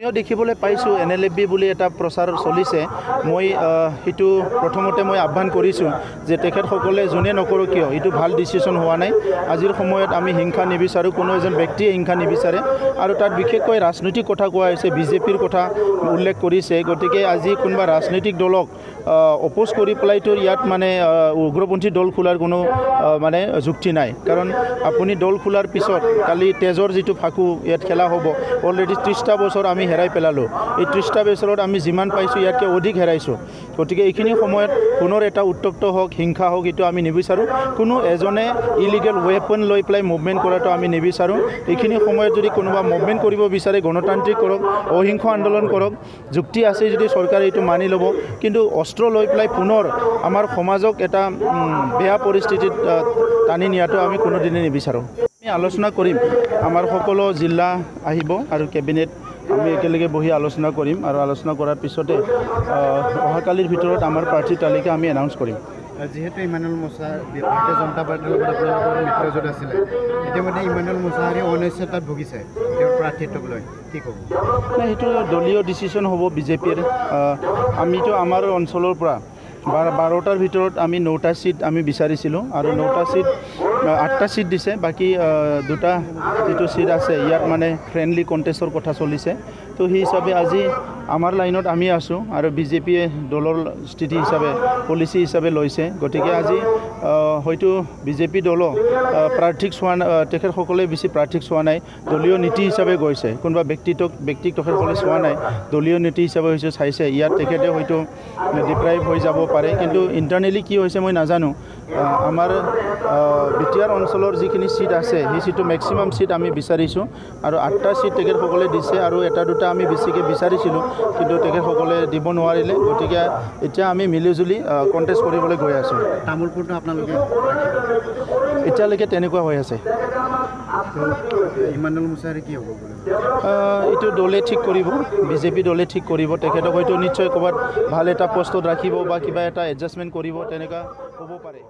আমিও দেখিবলৈ পাইছোঁ NLFB বুলি এটা প্ৰচাৰ চলিছে। মই সেইটো প্ৰথমতে মই আহ্বান কৰিছোঁ যে তেখেতসকলে যোনে নকৰক কিয় এইটো ভাল ডিচিশ্যন হোৱা নাই। আজিৰ সময়ত আমি হিংসা নিবিচাৰোঁ, কোনো এজন ব্যক্তিয়ে হিংসা নিবিচাৰে আৰু তাত বিশেষকৈ ৰাজনৈতিক কথা কোৱা হৈছে, বিজেপিৰ কথা উল্লেখ কৰিছে। গতিকে আজি কোনোবা ৰাজনৈতিক দলক অপোজ কৰি পেলাইতো ইয়াত মানে উগ্ৰপন্থী দল খোলাৰ কোনো মানে যুক্তি নাই। কাৰণ আপুনি দল খোলাৰ পিছত কালি তেজৰ যিটো ফাকু ইয়াত খেলা হ'ব, অলৰেডি 30টা বছৰ আমি হেৰাই পেলালোঁ। এই 30টা বছৰত আমি যিমান পাইছোঁ ইয়াতকৈ অধিক হেৰাইছোঁ। গতিকে এইখিনি সময়ত পুনৰ এটা উত্তপ্ত হওক, হিংসা হওক, এইটো আমি নিবিচাৰোঁ। কোনো এজনে ইলিগেল ৱেপন লৈ পেলাই মুভমেণ্ট কৰাটো আমি নিবিচাৰোঁ। এইখিনি সময়ত যদি কোনোবা মুভমেণ্ট কৰিব বিচাৰে গণতান্ত্ৰিক কৰক, অহিংস আন্দোলন কৰক, যুক্তি আছে যদি চৰকাৰে এইটো মানি ল'ব। কিন্তু অস্ত্ৰ লৈ পেলাই পুনৰ আমাৰ সমাজক এটা বেয়া পৰিস্থিতিত টানি নিয়াটো আমি কোনোদিনে নিবিচাৰোঁ। আমি আলোচনা কৰিম, আমাৰ সকলো জিলা আহিব আৰু কেবিনেট আমি একেলগে বহি আলোচনা কৰিম আৰু আলোচনা কৰাৰ পিছতে অহাকালিৰ ভিতৰত আমাৰ প্ৰাৰ্থী তালিকা আমি এনাউন্স কৰিম। যিহেতু ইমানুৱেল মোছাহাৰী ভাৰতীয় জনতা পাৰ্টিৰ লগত আপোনালোকৰ মিত্ৰজোঁট আছিলে, ইতিমধ্যে ইমানুৱেল মোছাহাৰী অনিশ্চয়তাত ভুগিছে তেওঁৰ প্ৰাৰ্থিত্বক লৈ, কি ক'ব? নাই, সেইটো দলীয় ডিচিশ্যন হ'ব বিজেপিৰ। আমিতো আমাৰ অঞ্চলৰ পৰা 12টাৰ ভিতৰত আমি 9টা ছিট আমি বিচাৰিছিলোঁ আৰু 9টা ছিট 8টা ছিট দিছে। বাকী 2টা যিটো ছিট আছে ইয়াত মানে ফ্ৰেণ্ডলি কণ্টেষ্টৰ কথা চলিছে। তো সেই হিচাপে আজি আমাৰ লাইনত আমি আছোঁ আৰু বিজেপিয়ে দলৰ স্থিতি হিচাপে পলিচি হিচাপে লৈছে। গতিকে আজি হয়তো বিজেপি দলো প্ৰাৰ্থীক চোৱা তেখেতসকলে বেছি প্ৰাৰ্থীক চোৱা নাই, দলীয় নীতি হিচাপে গৈছে। কোনোবা ব্যক্তিক তেখেতসকলে চোৱা নাই, দলীয় নীতি হিচাপে হৈছে চাইছে। ইয়াত তেখেতে হয়তো ডিপ্ৰাইভ হৈ যাব পাৰে, কিন্তু ইণ্টাৰনেলি কি হৈছে মই নাজানো। আমাৰ বিটিআৰ অঞ্চলৰ যিখিনি ছিট আছে সেই ছিটটো মেক্সিমাম ছিট আমি বিচাৰিছোঁ আৰু 8টা ছিট তেখেতসকলে দিছে আৰু 1-2টা আমি বেছিকৈ বিচাৰিছিলোঁ, কিন্তু তেখেতসকলে দিব নোৱাৰিলে। গতিকে এতিয়া আমি মিলিজুলি কণ্টেষ্ট কৰিবলৈ গৈ আছোঁ। তামোলপুৰটো আপোনালোকে এতিয়ালৈকে তেনেকুৱা হৈ আছে। ইমানুৱেল মোছাহাৰী কি হ'ব বুলি এইটো দলে ঠিক কৰিব, বিজেপি দলে ঠিক কৰিব। তেখেতক হয়তো নিশ্চয় ক'ৰবাত ভাল এটা পষ্টত ৰাখিব বা কিবা এটা এডজাষ্টমেণ্ট কৰিব, তেনেকুৱা হ'ব পাৰে।